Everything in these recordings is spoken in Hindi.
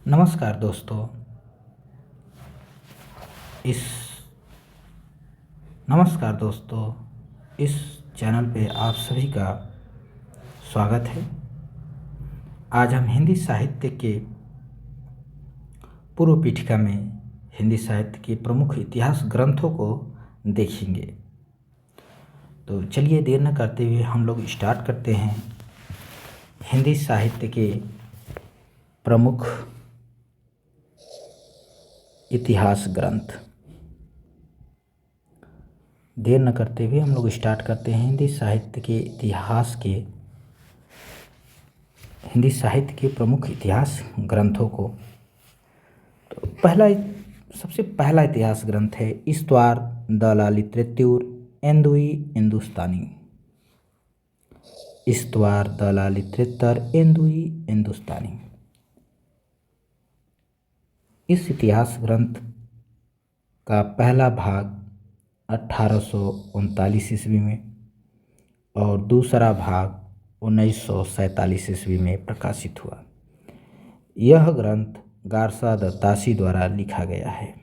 नमस्कार दोस्तों। इस नमस्कार दोस्तों इस चैनल पे आप सभी का स्वागत है। आज हम हिंदी साहित्य के पूर्व पीठिका में हिंदी साहित्य के प्रमुख इतिहास ग्रंथों को देखेंगे। तो चलिए देर न करते हुए हम लोग स्टार्ट करते हैं हिंदी साहित्य के प्रमुख इतिहास ग्रंथ। देर न करते हुए हम लोग स्टार्ट करते हैं हिंदी साहित्य के प्रमुख इतिहास ग्रंथों को। तो सबसे पहला इतिहास ग्रंथ है इस्तवार द लिटरेचर एंदुई हिंदुस्तानी। इस्तवार द लिटरेचर एंदुई हिंदुस्तानी। इस इतिहास ग्रंथ का पहला भाग 1839 ईस्वी में और दूसरा भाग 1947 ईस्वी में प्रकाशित हुआ। यह ग्रंथ गारसा दत्तासी द्वारा लिखा गया है।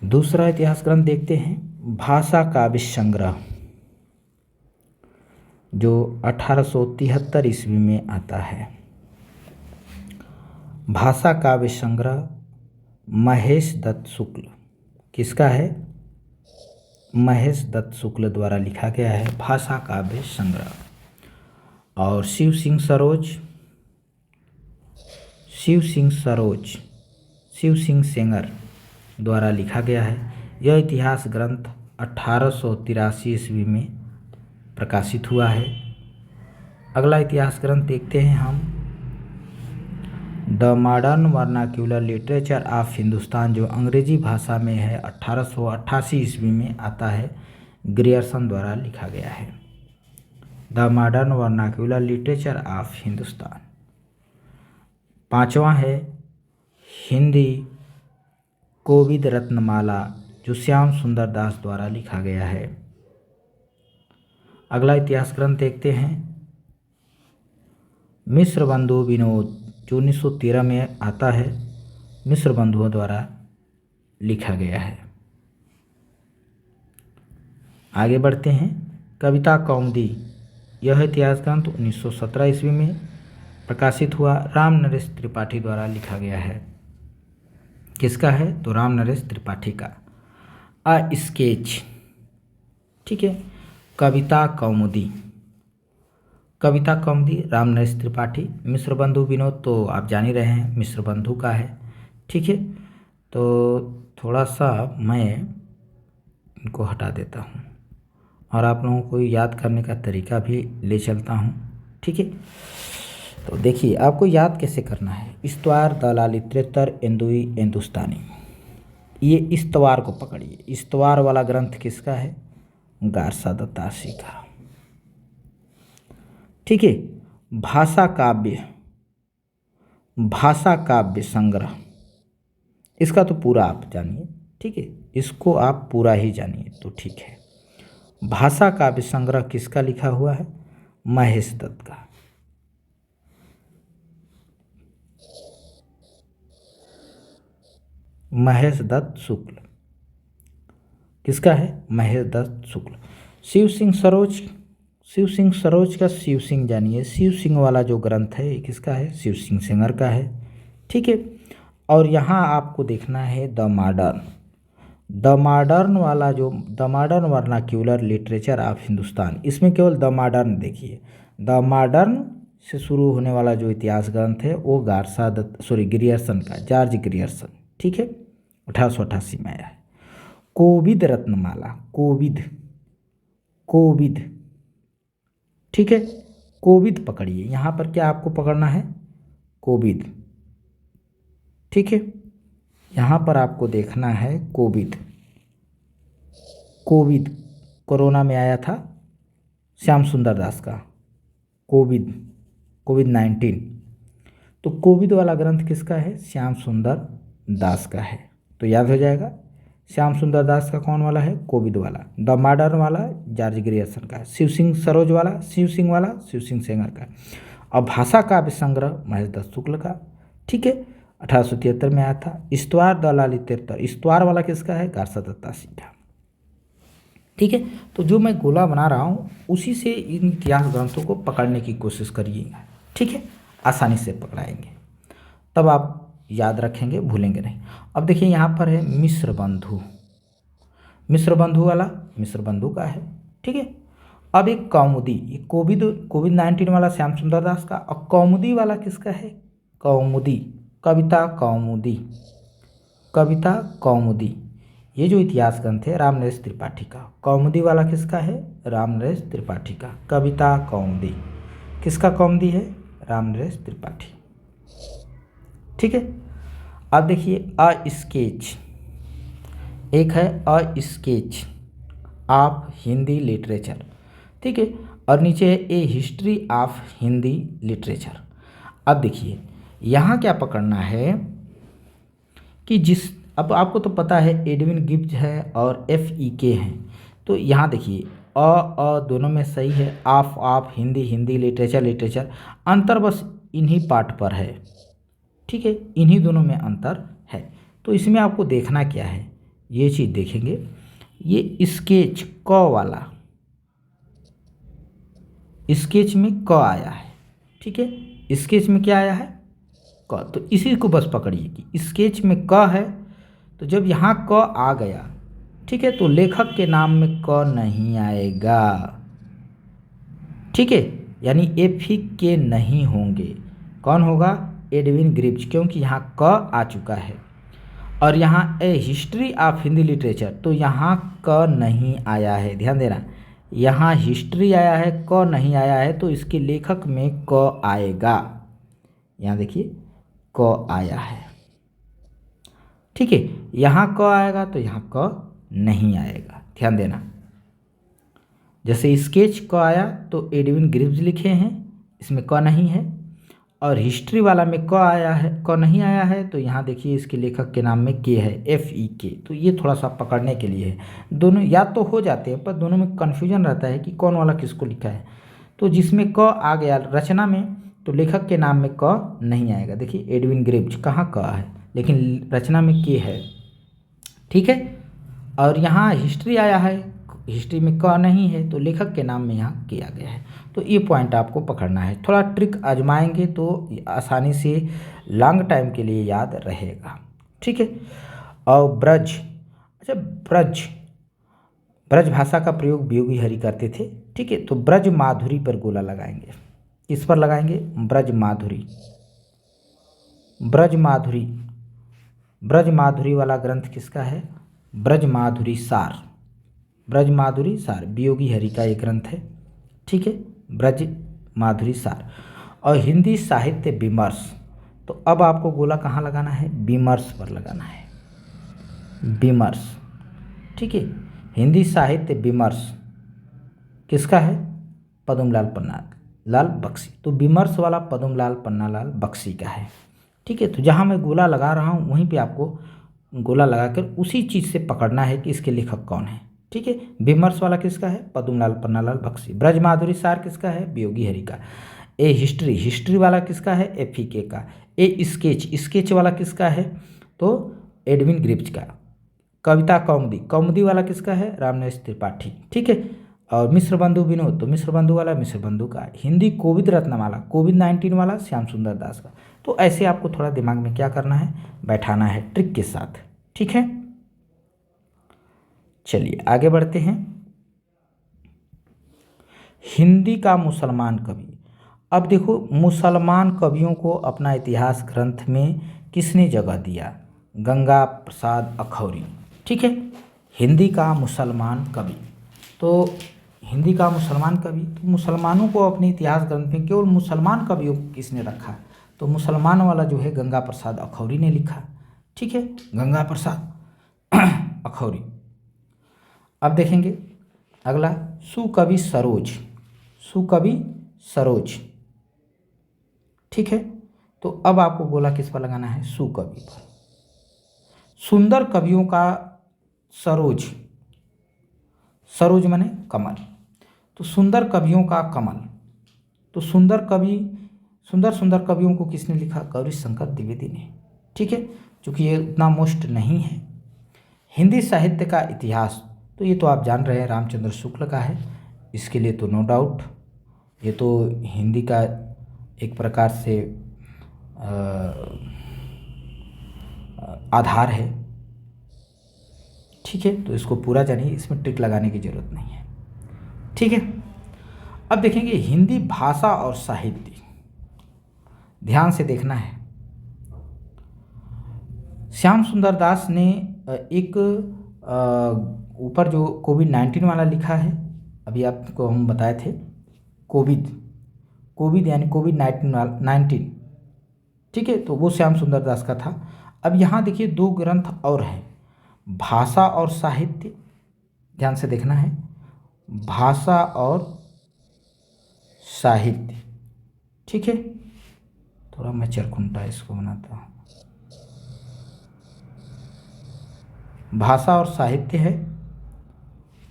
दूसरा इतिहास ग्रंथ देखते हैं भाषा काव्य संग्रह, जो 1873 ईस्वी में आता है। भाषा काव्य संग्रह महेश दत्त शुक्ल, किसका है? महेश दत्त शुक्ल द्वारा लिखा गया है भाषा काव्य संग्रह। और शिव सिंह सेंगर द्वारा लिखा गया है। यह इतिहास ग्रंथ 1883 ईस्वी में प्रकाशित हुआ है। अगला इतिहास ग्रंथ देखते हैं हम the modern vernacular literature of Hindustan, जो अंग्रेजी भाषा में है, 1888 ईस्वी में आता है। ग्रियर्सन द्वारा लिखा गया है the modern vernacular literature of Hindustan. पांचवा है हिंदी कोविद रत्नमाला, जो श्याम सुंदर दास द्वारा लिखा गया है। अगला इतिहास ग्रंथ देखते हैं मिश्र बंधु विनोद, जो 1913 में आता है। मिश्र बंधुओं द्वारा लिखा गया है। आगे बढ़ते हैं कविता कौमुदी। यह इतिहास ग्रंथ 1917 ईस्वी में प्रकाशित हुआ। राम नरेश त्रिपाठी द्वारा लिखा गया है। किसका है? तो राम नरेश त्रिपाठी का। अ स्केच, ठीक है। कविता कौमुदी राम नरेश त्रिपाठी। मिश्र बंधु विनोद तो आप जान ही रहे हैं, मिश्र बंधु का है, ठीक है। तो थोड़ा सा मैं इनको हटा देता हूँ और आप लोगों को याद करने का तरीका भी ले चलता हूँ, ठीक है। तो देखिए आपको याद कैसे करना है। इस्तवार द लिटरेचर एंदुई हिंदुस्तानी, ये इस्तवार को पकड़िए। इस्तवार वाला ग्रंथ किसका है? गारसा दत्तासी का, ठीक है। भाषा काव्य संग्रह, इसका तो पूरा आप जानिए, ठीक है। इसको आप पूरा ही जानिए तो ठीक है। भाषा काव्य संग्रह किसका लिखा हुआ है? महेश दत्त का। महेश दत्त शुक्ल, किसका है? महेश दत्त शुक्ल। शिव सिंह सरोज का शिव सिंह जानिए। शिव सिंह वाला जो ग्रंथ है ये किसका है? शिव सिंह सेंगर का है, ठीक है। और यहाँ आपको देखना है the modern vernacular literature of Hindustan. इसमें केवल द मॉडर्न देखिए। द मॉडर्न से शुरू होने वाला जो इतिहास ग्रंथ है वो ग्रियर्सन का, जॉर्ज ग्रियर्सन, ठीक है, 1888 में आया है। कोविद रत्नमाला, कोविद, ठीक है। कोविद पकड़िए, यहाँ पर क्या आपको पकड़ना है? कोविद, ठीक है। यहाँ पर आपको देखना है कोविद कोरोना में आया था श्याम सुंदर दास का। कोविड-19, तो कोविद वाला ग्रंथ किसका है? श्याम सुंदर दास का है। तो याद हो जाएगा। श्याम सुंदर दास का कौन वाला है? कोविद वाला। द मॉडर्न वाला जॉर्ज ग्रियर्सन का। शिव सिंह सरोज वाला, शिव सिंह सेंगर का। और भाषा काव्य संग्रह महेश दत्त शुक्ल का, ठीक है, 1873 में आया था। इस्तवार दलाली तिहत्तर, इस्तवार वाला किसका है? गारसा दत्तासी का, ठीक है। तो जो मैं गोला बना रहा हूँ उसी से इन इतिहास ग्रंथों को पकड़ने की कोशिश करिएगा, ठीक है, आसानी से पकड़ाएंगे, तब आप याद रखेंगे, भूलेंगे नहीं। अब देखिए यहाँ पर है मिश्र बंधु, मिश्र बंधु वाला मिश्र बंधु का है, ठीक है। अब एक कौमुदी, ये कोविड-19 वाला श्याम सुंदर दास का, और कौमुदी वाला किसका है? कौमुदी, कविता कौमुदी, कविता कौमुदी, ये जो इतिहास ग्रंथ है रामनरेश त्रिपाठी का। कौमुदी वाला किसका है? रामनरेश त्रिपाठी का। कविता कौमुदी किसका कौमुदी है? रामनरेश त्रिपाठी, ठीक है। अब देखिए अ स्केच, एक है a sketch of Hindi literature, ठीक है, और नीचे है ए हिस्ट्री ऑफ हिंदी लिटरेचर। अब देखिए यहाँ क्या पकड़ना है कि अब आपको तो पता है एडविन गिब्स है और FEK है, तो यहाँ देखिए अ दोनों में सही है, ऑफ हिंदी, हिंदी लिटरेचर, अंतर बस इन्हीं पार्ट पर है, ठीक है, इन्हीं दोनों में अंतर है। तो इसमें आपको देखना क्या है, ये चीज़ देखेंगे, ये स्केच क वाला, स्केच में क आया है, ठीक है, स्केच में क्या आया है? क। तो इसी को बस पकड़िए कि स्केच में क है, तो जब यहाँ क आ गया, ठीक है, तो लेखक के नाम में क नहीं आएगा, ठीक है, यानी FEK नहीं होंगे। कौन होगा? एडविन गिब्स, क्योंकि यहाँ क आ चुका है। और यहाँ ए हिस्ट्री ऑफ हिंदी लिटरेचर, तो यहाँ क नहीं आया है, ध्यान देना, यहाँ हिस्ट्री आया है, क नहीं आया है, तो इसके लेखक में क आएगा। यहाँ देखिए क आया है, ठीक है, यहाँ क आएगा तो यहाँ क नहीं आएगा, ध्यान देना। जैसे स्केच क आया तो एडविन गिब्स लिखे हैं, इसमें क नहीं है, और हिस्ट्री वाला में क आया है, क नहीं आया है, तो यहाँ देखिए इसके लेखक के नाम में के है, FEK। तो ये थोड़ा सा पकड़ने के लिए है, दोनों याद तो हो जाते हैं पर दोनों में कन्फ्यूजन रहता है कि कौन वाला किसको लिखा है। तो जिसमें क आ गया रचना में, तो लेखक के नाम में क नहीं आएगा। देखिए एडविन गिब्स कहाँ क है, लेकिन रचना में के है, ठीक है। और यहाँ हिस्ट्री आया है, हिस्ट्री में क नहीं है, तो लेखक के नाम में यहाँ किया गया है। तो ये पॉइंट आपको पकड़ना है, थोड़ा ट्रिक आजमाएंगे तो आसानी से लॉन्ग टाइम के लिए याद रहेगा, ठीक है। और ब्रज, अच्छा ब्रज भाषा का प्रयोग बियोगी हरि करते थे, ठीक है। तो ब्रज माधुरी पर गोला लगाएंगे, किस पर लगाएंगे? ब्रज माधुरी, ब्रज माधुरी, ब्रज माधुरी वाला ग्रंथ किसका है? ब्रज माधुरी सार, ब्रज माधुरी सार बियोगी हरि का एक ग्रंथ है, ठीक है, ब्रज माधुरी सार। और हिंदी साहित्य विमर्श, तो अब आपको गोला कहाँ लगाना है? विमर्श पर लगाना है, विमर्श, ठीक है। हिंदी साहित्य विमर्श किसका है? पद्मलाल पन्नालाल बख्शी, तो विमर्श वाला पद्मलाल पन्नालाल बख्शी का है, ठीक है। तो जहाँ मैं गोला लगा रहा हूँ वहीं पे आपको गोला लगाकर उसी चीज़ से पकड़ना है कि इसके लेखक कौन है, ठीक है। विमर्श वाला किसका है? पद्मलाल पन्नालाल बख्शी। ब्रज माधुरी सार किसका है? बियोगी हरि का। ए हिस्ट्री, हिस्ट्री वाला किसका है? FEK का। ए स्केच, स्केच वाला किसका है? तो एडविन गिब्स का। कविता कौमुदी, कौमुदी वाला किसका है? रामनरेश त्रिपाठी, ठीक है। और मिश्र बंधु विनोद, तो मिश्र बंधु वाला मिश्र बंधु का। हिंदी कोविद रत्नमाला, कोविड-19 वाला श्याम सुंदर दास का। तो ऐसे आपको थोड़ा दिमाग में क्या करना है? बैठाना है ट्रिक के साथ, ठीक है। चलिए आगे बढ़ते हैं। हिंदी का मुसलमान कवि, अब देखो मुसलमान कवियों को अपना इतिहास ग्रंथ में किसने जगह दिया? गंगा प्रसाद अखौरी, ठीक है। हिंदी का मुसलमान कवि, तो हिंदी का मुसलमान कवि, तो मुसलमानों को अपने इतिहास ग्रंथ में केवल मुसलमान कवियों को किसने रखा? तो मुसलमान वाला जो है गंगा प्रसाद अखौरी ने लिखा, ठीक है, गंगा प्रसाद अखौरी। अब देखेंगे अगला सुकवि सरोज, सुकवि सरोज, ठीक है। तो अब आपको गोला किस पर लगाना है? सुकवि पर। सुंदर कवियों का सरोज, सरोज माने कमल, तो सुंदर कवियों का कमल, तो सुंदर कवि सुंदर सुंदर कवियों को किसने लिखा? गौरी शंकर द्विवेदी ने। ठीक है, चूँकि ये उतना मोस्ट नहीं है। हिंदी साहित्य का इतिहास, तो ये तो आप जान रहे हैं रामचंद्र शुक्ल का है, इसके लिए तो नो डाउट, ये तो हिंदी का एक प्रकार से आधार है। ठीक है, तो इसको पूरा जानिए, इसमें ट्रिक लगाने की ज़रूरत नहीं है। ठीक है, अब देखेंगे हिंदी भाषा और साहित्य, ध्यान से देखना है। श्याम सुंदर दास ने एक ऊपर जो कोविड-19 वाला लिखा है, अभी आपको हम बताए थे, कोविड यानी कोविड-19। ठीक है, तो वो श्याम सुंदर दास का था। अब यहाँ देखिए 2 ग्रंथ और हैं, भाषा और साहित्य, ध्यान से देखना है, भाषा और साहित्य। ठीक है, थोड़ा मैं चरखुंटा इसको बनाता हूँ। भाषा और साहित्य है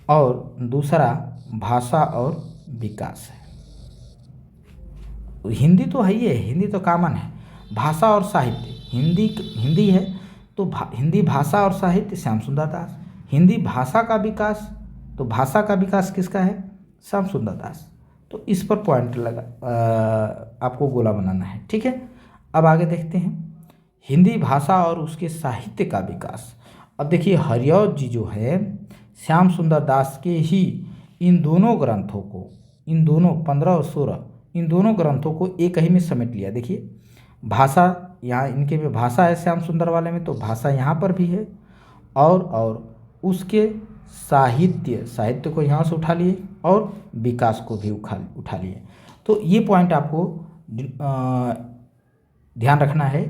और दूसरा भाषा और विकास है। हिंदी तो है ही है, हिंदी तो कॉमन है। भाषा और साहित्य, हिंदी है तो हिंदी भाषा और साहित्य श्याम सुंदर दास। हिंदी भाषा का विकास, तो भाषा का विकास किसका है? श्याम सुंदर दास। तो इस पर पॉइंट लगा, आपको गोला बनाना है। ठीक है, अब आगे देखते हैं हिंदी भाषा और उसके साहित्य का विकास। अब देखिए हरिऔध जी जो है श्याम सुंदर दास के ही इन दोनों ग्रंथों को, इन दोनों 15 और 16, इन दोनों ग्रंथों को एक ही में समेट लिया। देखिए भाषा, यहाँ इनके में भाषा है श्याम सुंदर वाले में, तो भाषा यहाँ पर भी है, और उसके साहित्य को यहाँ से उठा लिए और विकास को भी उठा लिए। तो ये पॉइंट आपको ध्यान रखना है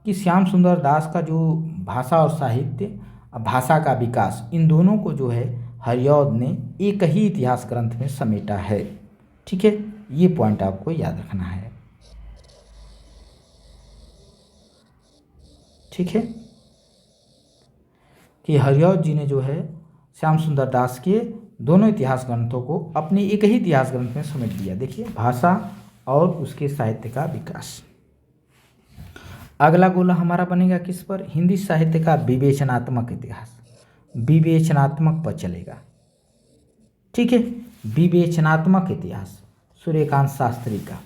कि श्याम सुंदर दास का जो भाषा और साहित्य, भाषा का विकास, इन दोनों को जो है हरिऔध ने एक ही इतिहास ग्रंथ में समेटा है। ठीक है, ये पॉइंट आपको याद रखना है। ठीक है, कि हरिऔध जी ने जो है श्याम सुंदर दास के दोनों इतिहास ग्रंथों को अपने एक ही इतिहास ग्रंथ में समेट दिया। देखिए भाषा और उसके साहित्य का विकास। अगला गोला हमारा बनेगा किस पर? हिंदी साहित्य का विवेचनात्मक इतिहास, विवेचनात्मक पर चलेगा। ठीक है, विवेचनात्मक इतिहास सूर्यकांत शास्त्री का।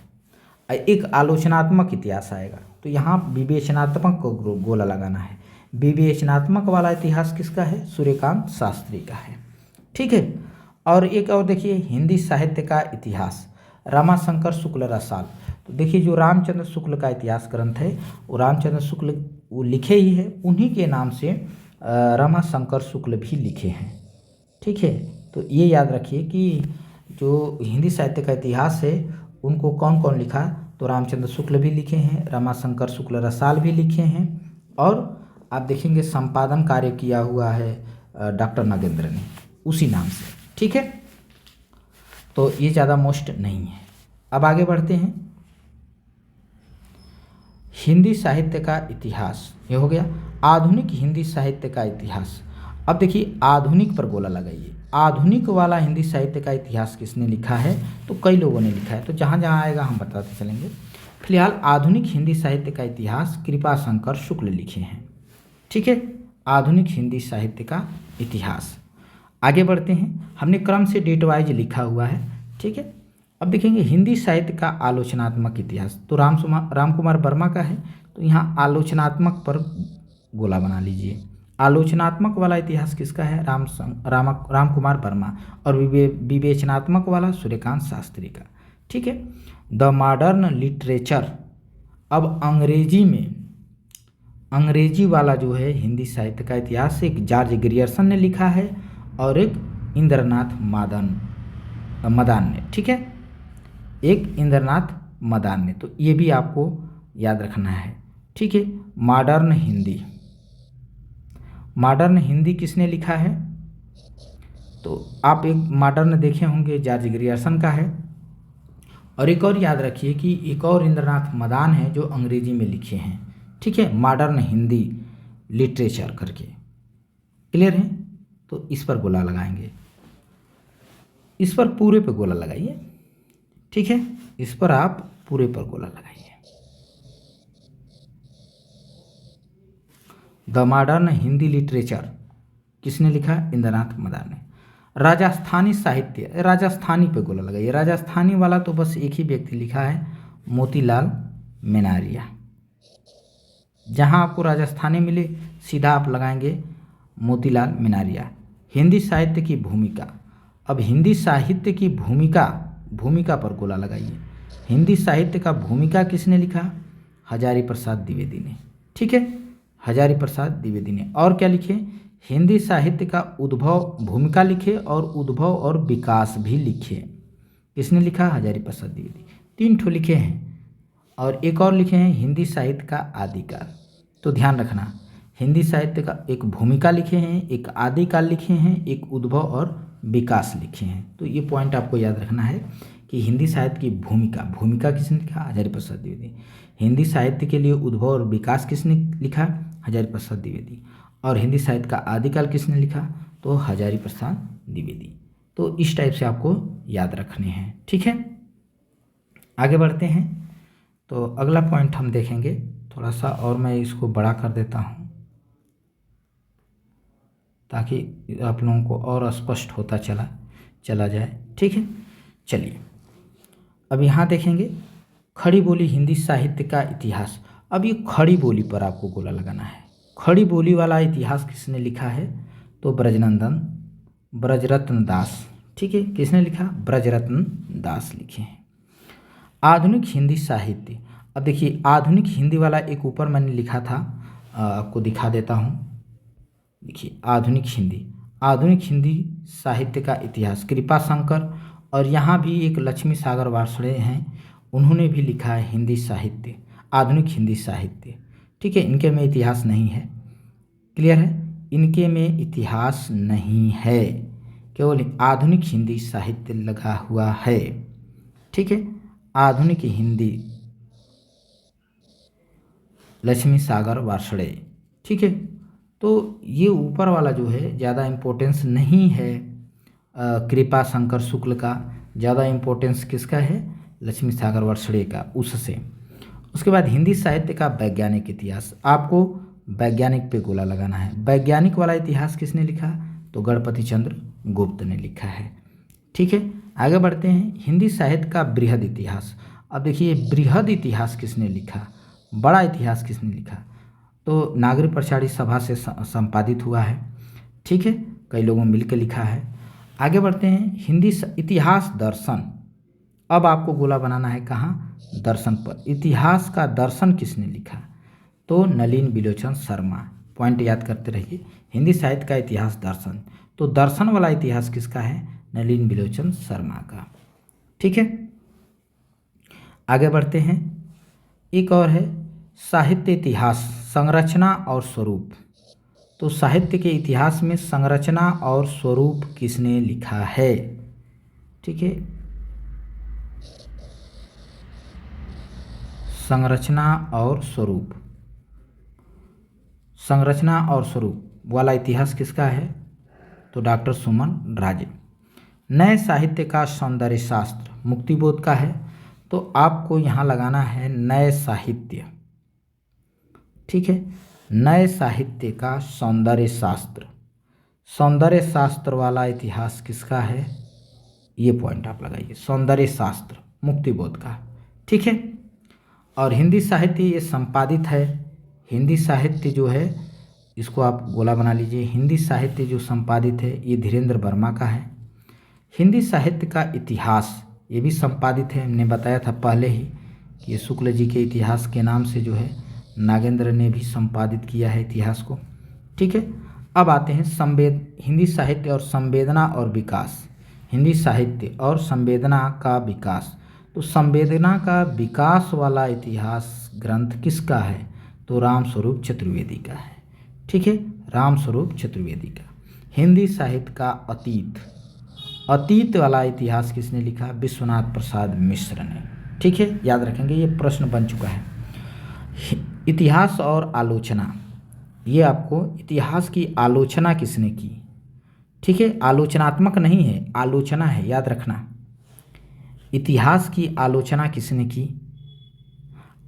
एक आलोचनात्मक इतिहास आएगा, तो यहाँ विवेचनात्मक को गोला लगाना है। विवेचनात्मक वाला इतिहास किसका है? सूर्यकांत शास्त्री का है। ठीक है, और एक और देखिए हिंदी साहित्य का इतिहास, रमाशंकर शुक्ल रसाल। तो देखिए जो रामचंद्र शुक्ल का इतिहास ग्रंथ है, वो रामचंद्र शुक्ल वो लिखे ही है, उन्हीं के नाम से रमाशंकर शुक्ल भी लिखे हैं। ठीक है, तो ये याद रखिए कि जो हिंदी साहित्य का इतिहास है उनको कौन कौन लिखा? तो रामचंद्र शुक्ल भी लिखे हैं, रमाशंकर शुक्ल रसाल भी लिखे हैं, और आप देखेंगे संपादन कार्य किया हुआ है डॉक्टर नागेंद्र ने उसी नाम से। ठीक है, तो ये ज़्यादा मोस्ट नहीं है। अब आगे बढ़ते हैं, हिंदी साहित्य का इतिहास ये हो गया। आधुनिक हिंदी साहित्य का इतिहास। अब देखिए आधुनिक पर गोला लगाइए, आधुनिक वाला हिंदी साहित्य का इतिहास किसने लिखा है? तो कई लोगों ने लिखा है, तो जहाँ जहाँ आएगा हम बताते चलेंगे। फिलहाल आधुनिक हिंदी साहित्य का इतिहास कृपाशंकर शुक्ल लिखे हैं। ठीक है, आधुनिक हिंदी साहित्य का इतिहास। आगे बढ़ते हैं, हमने क्रम से डेट वाइज लिखा हुआ है। ठीक है, अब देखेंगे हिंदी साहित्य का आलोचनात्मक इतिहास, तो राम कुमार वर्मा का है, तो यहाँ आलोचनात्मक पर गोला बना लीजिए। आलोचनात्मक वाला इतिहास किसका है? राम कुमार वर्मा, और विवेचनात्मक वाला सूर्यकांत शास्त्री का। ठीक है, द मॉडर्न लिटरेचर। अब अंग्रेजी वाला जो है हिंदी साहित्य का इतिहास एक जॉर्ज ग्रियर्सन ने लिखा है और एक इंद्रनाथ मदान ने। ठीक है, एक इंद्रनाथ मदान ने, तो ये भी आपको याद रखना है। ठीक है, मॉडर्न हिंदी किसने लिखा है? तो आप एक मॉडर्न देखे होंगे, जॉर्ज ग्रियर्सन का है, और एक और याद रखिए कि एक और इंद्रनाथ मदान है जो अंग्रेजी में लिखे हैं। ठीक है, मॉडर्न हिंदी लिटरेचर करके। क्लियर है? तो इस पर गोला लगाएंगे, इस पर पूरे पे गोला लगाइए। ठीक है, इस पर आप पूरे पर गोला लगाइए। द मॉडर्न हिंदी लिटरेचर किसने लिखा? इंद्रनाथ मदार ने। राजस्थानी साहित्य, राजस्थानी पे गोला लगाइए। राजस्थानी वाला तो बस एक ही व्यक्ति लिखा है, मोतीलाल मेनारिया। जहाँ आपको राजस्थानी मिले सीधा आप लगाएंगे मोतीलाल मेनारिया। हिंदी साहित्य की भूमिका, अब हिंदी साहित्य की भूमिका पर गोला लगाइए। हिंदी साहित्य का भूमिका किसने लिखा? हजारी प्रसाद द्विवेदी ने। ठीक है, हजारी प्रसाद द्विवेदी ने। और क्या लिखे? हिंदी साहित्य का उद्भव, भूमिका लिखे और उद्भव और विकास भी लिखे। किसने लिखा? हजारी प्रसाद द्विवेदी। 3 ठो लिखे हैं। और एक और लिखे हैं हिंदी साहित्य का आदिकाल। तो ध्यान रखना, हिंदी साहित्य का एक भूमिका लिखे हैं, एक आदिकाल लिखे हैं, एक उद्भव और विकास लिखे हैं। तो ये पॉइंट आपको याद रखना है कि हिंदी साहित्य की भूमिका किसने लिखा? हजारी प्रसाद द्विवेदी। हिंदी साहित्य के लिए उद्भव और विकास किसने लिखा? हजारी प्रसाद द्विवेदी। और हिंदी साहित्य का आदिकाल किसने लिखा? तो हजारी प्रसाद द्विवेदी। तो इस टाइप से आपको याद रखने हैं। ठीक है, आगे बढ़ते हैं। तो अगला पॉइंट हम देखेंगे, थोड़ा सा और मैं इसको बड़ा कर देता हूँ ताकि आप लोगों को और स्पष्ट होता चला जाए। ठीक है, चलिए अब यहाँ देखेंगे खड़ी बोली हिंदी साहित्य का इतिहास। अब ये खड़ी बोली पर आपको गोला लगाना है। खड़ी बोली वाला इतिहास किसने लिखा है? तो ब्रजरत्न दास। ठीक है, किसने लिखा? ब्रजरत्न दास लिखे हैं। आधुनिक हिंदी साहित्य, अब देखिए आधुनिक हिंदी वाला एक ऊपर मैंने लिखा था, आपको दिखा देता हूँ। देखिए आधुनिक हिंदी साहित्य का इतिहास, कृपा शंकर, और यहाँ भी एक लक्ष्मी सागर वार्ष्णेय हैं, उन्होंने भी लिखा है हिंदी साहित्य, आधुनिक हिंदी साहित्य। ठीक है, इनके में इतिहास नहीं है। क्लियर है, इनके में इतिहास नहीं है, केवल आधुनिक हिंदी साहित्य लगा हुआ है। ठीक है, आधुनिक हिंदी, लक्ष्मी सागर वार्ष्णेय। ठीक है, तो ये ऊपर वाला जो है ज़्यादा इम्पोर्टेंस नहीं है, कृपा शंकर शुक्ल का। ज़्यादा इम्पोर्टेंस किसका है? लक्ष्मी सागर वार्ष्णेय का, उससे। उसके बाद हिंदी साहित्य का वैज्ञानिक इतिहास, आपको वैज्ञानिक पे गोला लगाना है। वैज्ञानिक वाला इतिहास किसने लिखा? तो गणपति चंद्र गुप्त ने लिखा है। ठीक है, आगे बढ़ते हैं। हिंदी साहित्य का बृहद इतिहास, अब देखिए बृहद इतिहास किसने लिखा? बड़ा इतिहास किसने लिखा? तो नागरिक प्रचारी सभा से संपादित हुआ है। ठीक है, कई लोगों ने मिलकर लिखा है। आगे बढ़ते हैं। हिंदी इतिहास दर्शन, अब आपको गोला बनाना है कहाँ? दर्शन पर। इतिहास का दर्शन किसने लिखा? तो नलिन बिलोचन शर्मा। पॉइंट याद करते रहिए, हिंदी साहित्य का इतिहास दर्शन, तो दर्शन वाला इतिहास किसका है? नलिन बिलोचन शर्मा का। ठीक है, आगे बढ़ते हैं। एक और है साहित्य इतिहास, संरचना और स्वरूप। तो साहित्य के इतिहास में संरचना और स्वरूप किसने लिखा है? ठीक है, संरचना और स्वरूप वाला इतिहास किसका है? तो डॉक्टर सुमन राजे। नए साहित्य का सौंदर्य शास्त्र मुक्तिबोध का है, तो आपको यहाँ लगाना है नए साहित्य। ठीक है, नए साहित्य का सौंदर्य शास्त्र वाला इतिहास किसका है? ये पॉइंट आप लगाइए, सौंदर्य शास्त्र मुक्तिबोध का। ठीक है, और हिंदी साहित्य ये संपादित है। हिंदी साहित्य जो है इसको आप गोला बना लीजिए। हिंदी साहित्य जो संपादित है ये धीरेन्द्र वर्मा का है। हिंदी साहित्य का इतिहास ये भी संपादित है, हमने बताया था पहले ही कि ये शुक्ल जी के इतिहास के नाम से जो है नागेंद्र ने भी संपादित किया है इतिहास को। ठीक है, अब आते हैं हिंदी साहित्य और संवेदना और विकास। हिंदी साहित्य और संवेदना का विकास, तो संवेदना का विकास वाला इतिहास ग्रंथ किसका है? तो रामस्वरूप चतुर्वेदी का है। ठीक है, रामस्वरूप चतुर्वेदी का। हिंदी साहित्य का अतीत वाला इतिहास किसने लिखा? विश्वनाथ प्रसाद मिश्र ने। ठीक है, याद रखेंगे, ये प्रश्न बन चुका है। इतिहास और आलोचना, ये आपको इतिहास की आलोचना किसने की? ठीक है, आलोचनात्मक नहीं है, आलोचना है, याद रखना। इतिहास की आलोचना किसने की?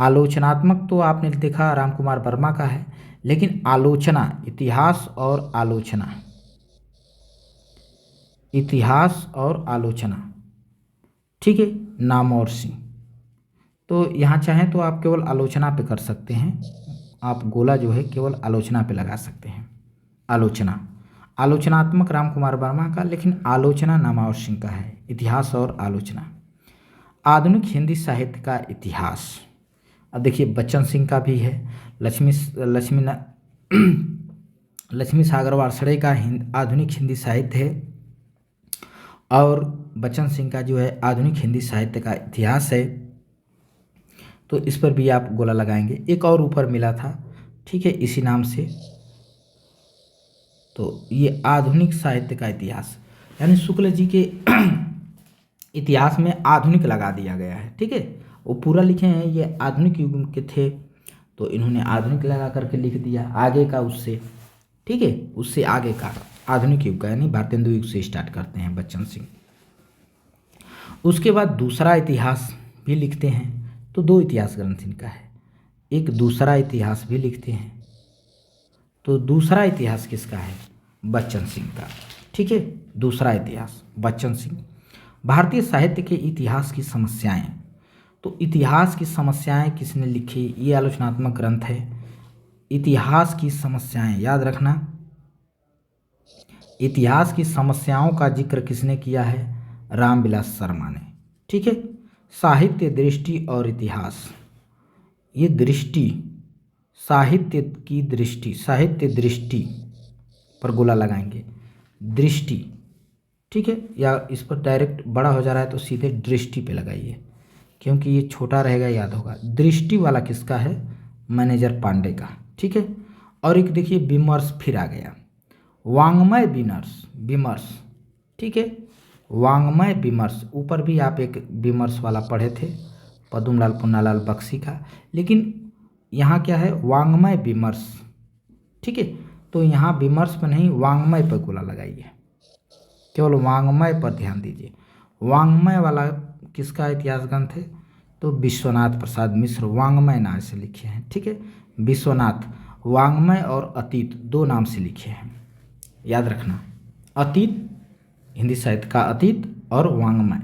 आलोचनात्मक तो आपने देखा राम कुमार वर्मा का है, लेकिन आलोचना, इतिहास और आलोचना, इतिहास और आलोचना, ठीक है, नामवर सिंह। तो यहाँ चाहें तो आप केवल आलोचना पे कर सकते हैं, आप गोला जो है केवल आलोचना पे लगा सकते हैं। आलोचना, आलोचनात्मक राम कुमार वर्मा का, लेकिन आलोचना नामवर सिंह का है। इतिहास और आलोचना। आधुनिक हिंदी साहित्य का इतिहास, अब देखिए बच्चन सिंह का भी है, लक्ष्मी सागर वार्ष्णेय का आधुनिक हिंदी साहित्य है, और बच्चन सिंह का जो है आधुनिक हिंदी साहित्य का इतिहास है। तो इस पर भी आप गोला लगाएंगे। एक और ऊपर मिला था, ठीक है, इसी नाम से। तो ये आधुनिक साहित्य का इतिहास, यानी शुक्ल जी के इतिहास में आधुनिक लगा दिया गया है, ठीक है। वो पूरा लिखे हैं ये आधुनिक युग के थे, तो इन्होंने आधुनिक लगा करके लिख दिया आगे का उससे, ठीक है, उससे आगे का आधुनिक युग का, यानी भारतेंदु युग से स्टार्ट करते हैं बच्चन सिंह। उसके बाद दूसरा इतिहास भी लिखते हैं, तो दो इतिहास ग्रंथ इनका है। एक दूसरा इतिहास भी लिखते हैं, तो दूसरा इतिहास किसका है? बच्चन सिंह का, ठीक है। दूसरा इतिहास बच्चन सिंह। भारतीय साहित्य के इतिहास की समस्याएं, तो इतिहास की समस्याएं किसने लिखी? ये आलोचनात्मक ग्रंथ है। इतिहास की समस्याएं याद रखना, इतिहास की समस्याओं का जिक्र किसने किया है? रामविलास शर्मा ने, ठीक है। साहित्य दृष्टि और इतिहास, ये दृष्टि, साहित्य की दृष्टि, साहित्य दृष्टि पर गोला लगाएंगे, दृष्टि, ठीक है। या इस पर डायरेक्ट बड़ा हो जा रहा है तो सीधे दृष्टि पे लगाइए, क्योंकि ये छोटा रहेगा, याद होगा। दृष्टि वाला किसका है? मैनेजर पांडे का, ठीक है। और एक देखिए विमर्श फिर आ गया, वांग्मय विमर्श, ठीक है, वांग्मय विमर्श। ऊपर भी आप एक विमर्श वाला पढ़े थे, पद्मलाल पुन्नालाल बख्शी का, लेकिन यहाँ क्या है? वांग्मय विमर्श, ठीक है। तो यहाँ विमर्श पर नहीं, वांग्मय पर गोला लगाइए, केवल वांग्मय पर ध्यान दीजिए। वांग्मय वाला किसका इतिहास ग्रंथ है? तो विश्वनाथ प्रसाद मिश्र वांग्मय नाम से लिखे हैं, ठीक है। विश्वनाथ, वांग्मय और अतीत दो नाम से लिखे हैं, याद रखना। अतीत, हिंदी साहित्य का अतीत, और वांग्मय।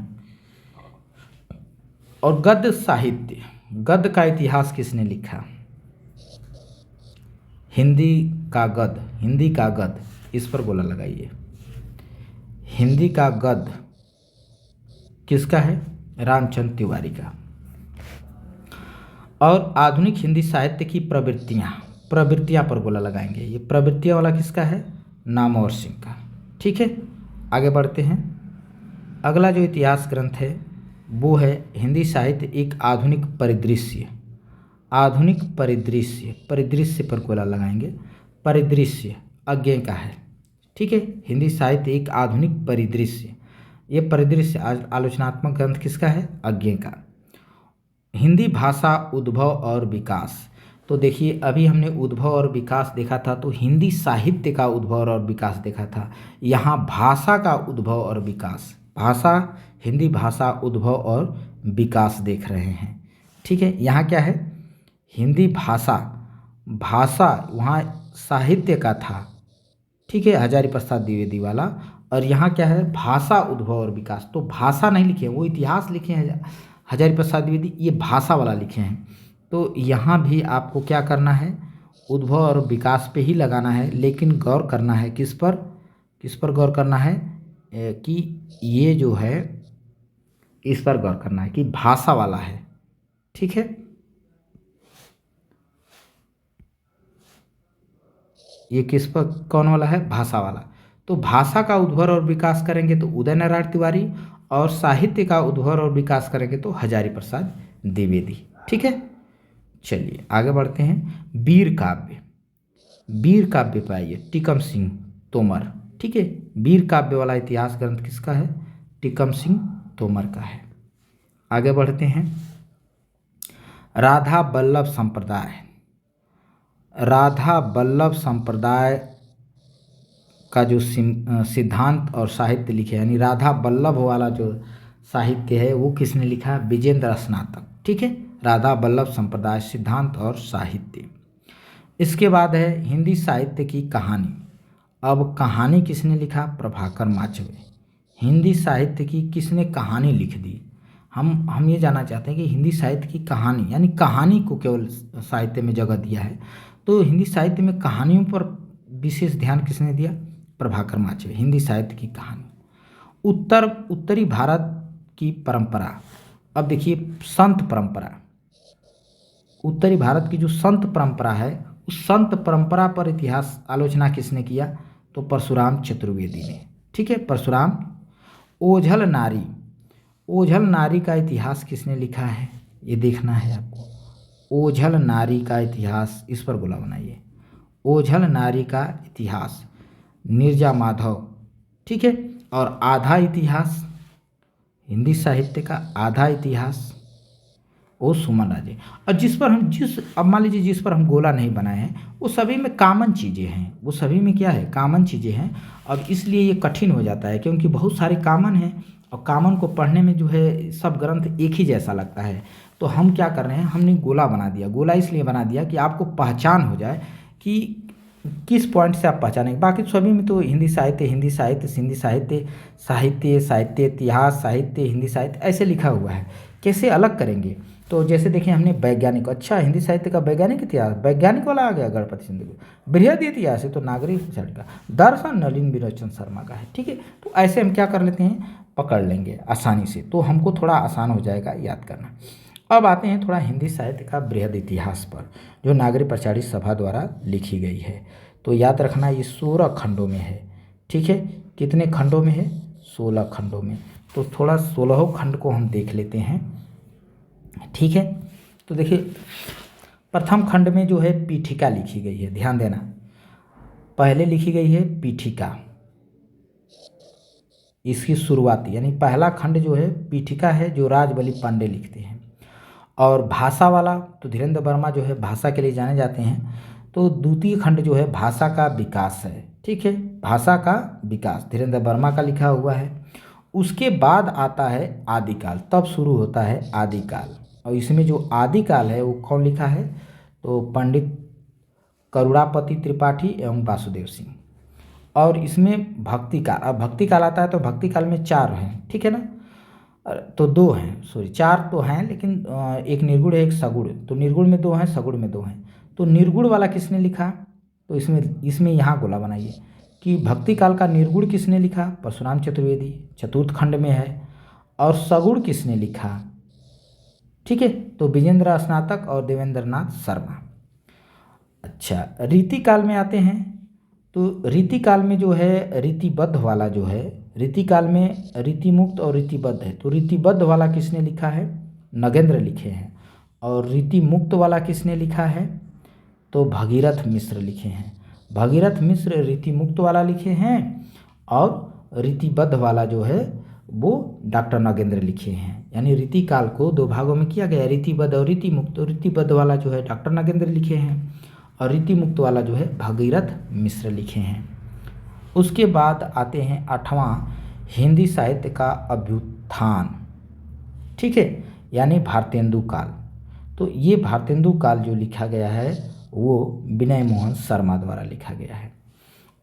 और गद्य साहित्य, गद्य का इतिहास किसने लिखा? हिंदी का गद्य, हिंदी का गद्य, इस पर गोला लगाइए। हिंदी का गद्य किसका है? रामचंद्र तिवारी का। और आधुनिक हिंदी साहित्य की प्रवृत्तियाँ, प्रवृत्तियाँ पर गोला लगाएंगे। ये प्रवृत्तियाँ वाला किसका है? नामवर सिंह का, ठीक है। आगे बढ़ते हैं। अगला जो इतिहास ग्रंथ है वो है हिंदी साहित्य एक आधुनिक परिदृश्य। आधुनिक परिदृश्य, परिदृश्य पर गोला लगाएंगे। परिदृश्य अज्ञे का है, ठीक है। हिंदी साहित्य एक आधुनिक परिदृश्य, ये परिदृश्य आलोचनात्मक ग्रंथ किसका है? अज्ञे का। हिंदी भाषा उद्भव और विकास, तो देखिए अभी हमने उद्भव और विकास देखा था, तो हिंदी साहित्य का उद्भव और विकास देखा था। यहाँ भाषा का उद्भव और विकास, भाषा, हिंदी भाषा उद्भव और विकास देख रहे हैं, ठीक है। यहाँ क्या है? हिंदी भाषा, भाषा वहाँ साहित्य का था, ठीक है, हजारी प्रसाद द्विवेदी वाला। और यहाँ क्या है? भाषा उद्भव और विकास, तो भाषा नहीं लिखे हैं, वो इतिहास लिखे हैं हजारी प्रसाद द्विवेदी, ये भाषा वाला लिखे हैं। तो यहाँ भी आपको क्या करना है? उद्भव और विकास पे ही लगाना है, लेकिन गौर करना है किस पर? किस पर गौर करना है? कि ये जो है इस पर गौर करना है कि भाषा वाला है, ठीक है। ये किस पर, कौन वाला है? भाषा वाला। तो भाषा का उद्भव और विकास करेंगे तो उदय नारायण तिवारी, और साहित्य का उद्भव और विकास करेंगे तो हजारी प्रसाद द्विवेदी, ठीक है। चलिए आगे बढ़ते हैं। वीर काव्य, वीर काव्य पे आइए, टीकम सिंह तोमर, ठीक है। वीर काव्य वाला इतिहास ग्रंथ किसका है? टीकम सिंह तोमर का है। आगे बढ़ते हैं। राधा वल्लभ संप्रदाय, राधा वल्लभ संप्रदाय का जो सिद्धांत और साहित्य लिखे, यानी राधा वल्लभ वाला जो साहित्य है वो किसने लिखा? विजेंद्र स्नातक, ठीक है। राधा वल्लभ संप्रदाय, सिद्धांत और साहित्य। इसके बाद है हिंदी साहित्य की कहानी। अब कहानी किसने लिखा? प्रभाकर माचवे। हिंदी साहित्य की किसने कहानी लिख दी? हम ये जानना चाहते हैं कि हिंदी साहित्य की कहानी, यानी कहानी को केवल साहित्य में जगह दिया है, तो हिंदी साहित्य में कहानियों पर विशेष ध्यान किसने दिया? प्रभाकर माचवे। हिंदी साहित्य की कहानी। उत्तरी भारत की परंपरा। अब देखिए, संत परंपरा, उत्तरी भारत की जो संत परंपरा है, उस संत परंपरा पर इतिहास आलोचना किसने किया? तो परशुराम चतुर्वेदी ने। ठीक है, परशुराम। ओझल नारी, ओझल नारी का इतिहास किसने लिखा है? ये देखना है आपको। ओझल नारी का इतिहास, इस पर गोला बनाइए। ओझल नारी का इतिहास नीरजा माधव। ठीक है, और आधा इतिहास, हिंदी साहित्य का आधा इतिहास वो सुमन राजे। और अब मान लीजिए जिस पर हम गोला नहीं बनाए हैं, वो सभी में कॉमन चीज़ें हैं, वो सभी में क्या है? कॉमन चीज़ें हैं। अब इसलिए ये कठिन हो जाता है क्योंकि बहुत सारे कॉमन हैं और कॉमन को पढ़ने में जो है सब ग्रंथ एक ही जैसा लगता है। तो हम क्या कर रहे हैं, हमने गोला बना दिया। गोला इसलिए बना दिया कि आपको पहचान हो जाए कि किस पॉइंट से आप पहचानेंगे। बाकी सभी में तो हिंदी साहित्य, हिंदी साहित्य, हिंदी साहित्य, साहित्य, साहित्य इतिहास, साहित्य, हिंदी साहित्य ऐसे लिखा हुआ है। कैसे अलग करेंगे? तो जैसे देखिए, हमने वैज्ञानिक, अच्छा हिंदी साहित्य का वैज्ञानिक इतिहास, वैज्ञानिक वाला आ गया गणपति सिंधु का। बृहद इतिहास है तो नागरिक का। दर्शन नलिन विरोचन शर्मा का है। ठीक है, तो ऐसे हम क्या कर लेते हैं, पकड़ लेंगे आसानी से, तो हमको थोड़ा आसान हो जाएगा याद करना। अब आते हैं थोड़ा हिंदी साहित्य का बृहद इतिहास पर, जो नागरिक प्रचारित सभा द्वारा लिखी गई है। तो याद रखना, ये 16 खंडों में है। ठीक है, कितने खंडों में है? 16 खंडों में। तो थोड़ा 16 खंड को हम देख लेते हैं। ठीक है, तो देखिए, प्रथम खंड में जो है पीठिका लिखी गई है। ध्यान देना, पहले लिखी गई है पीठिका, इसकी शुरुआती, यानी पहला खंड जो है पीठिका है, जो राजबली पांडे लिखते हैं। और भाषा वाला तो धीरेन्द्र वर्मा जो है भाषा के लिए जाने जाते हैं। तो द्वितीय खंड जो है भाषा का विकास है। ठीक है, भाषा का विकास धीरेन्द्र वर्मा का लिखा हुआ है। उसके बाद आता है आदिकाल, तब शुरू होता है आदिकाल। और इसमें जो आदिकाल है वो कौन लिखा है? तो पंडित करुणापति त्रिपाठी एवं वासुदेव सिंह। और इसमें भक्ति काल, अब भक्ति काल आता है तो भक्ति काल में 4 हैं। ठीक है ना, तो 2 हैं, सॉरी 4 तो हैं, लेकिन एक निर्गुण है, एक सगुण। तो निर्गुण में 2 हैं, सगुण में 2 हैं। तो निर्गुण वाला किसने लिखा? तो इसमें यहाँ गोला बनाइए कि भक्ति काल का निर्गुण किसने लिखा? परशुराम चतुर्वेदी, चतुर्थ खंड में है। और सगुण किसने लिखा? ठीक है, तो विजेंद्र स्नातक और देवेंद्र नाथ शर्मा। अच्छा, रीति काल में आते हैं। तो रीति काल में जो है रीतिबद्ध वाला जो है, रीति काल में रीति मुक्त और रीतिबद्ध है। तो रीतिबद्ध वाला किसने लिखा है? नगेंद्र लिखे हैं। और रीति मुक्त वाला किसने लिखा है? तो भगीरथ मिश्र लिखे हैं। भगीरथ मिश्र रीति मुक्त वाला लिखे हैं और रीतिबद्ध वाला जो है वो डॉक्टर नगेंद्र लिखे हैं। यानी रीति काल को 2 भागों में किया गया, रीतिबद्ध और रीति मुक्त। रीतिबद्ध वाला जो है डॉक्टर नगेंद्र लिखे हैं और रीति मुक्त वाला जो है भगीरथ मिश्र लिखे हैं। उसके बाद आते हैं 8वां हिंदी साहित्य का अभ्युत्थान। ठीक है, यानी भारतेंदु काल। तो ये भारतेंदु काल जो लिखा गया है वो विनय मोहन शर्मा द्वारा लिखा गया है।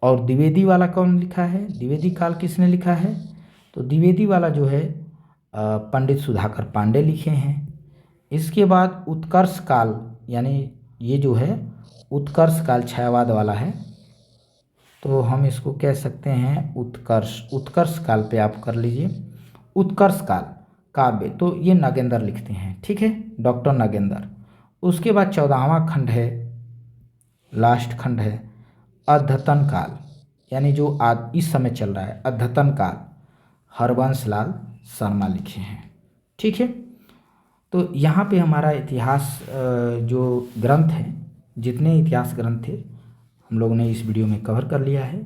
और द्विवेदी वाला कौन लिखा है? द्विवेदी काल किसने लिखा है? तो द्विवेदी वाला जो है पंडित सुधाकर पांडे लिखे हैं। इसके बाद उत्कर्ष काल, यानी ये जो है उत्कर्ष काल छायावाद वाला है, तो हम इसको कह सकते हैं उत्कर्ष काल पे आप कर लीजिए। उत्कर्ष काल काव्य, तो ये नगेंद्र लिखते हैं। ठीक है, डॉक्टर नगेंद्र। उसके बाद 14वां खंड है, लास्ट खंड है अद्यतन काल, यानी जो आज इस समय चल रहा है अद्यतन काल, हरवंश लाल शर्मा लिखे हैं। ठीक है, तो यहाँ पे हमारा इतिहास जो ग्रंथ हैं, जितने इतिहास ग्रंथ थे हम लोगों ने इस वीडियो में कवर कर लिया है।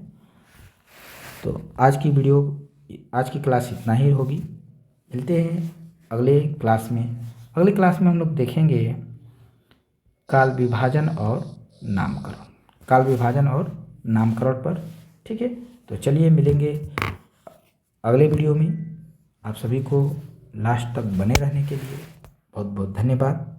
तो आज की क्लास इतना ही होगी। मिलते हैं अगले क्लास में। अगले क्लास में हम लोग देखेंगे काल विभाजन और नामकरण, काल विभाजन और नामकरण पर। ठीक है, तो चलिए मिलेंगे अगले वीडियो में। आप सभी को लास्ट तक बने रहने के लिए बहुत बहुत धन्यवाद।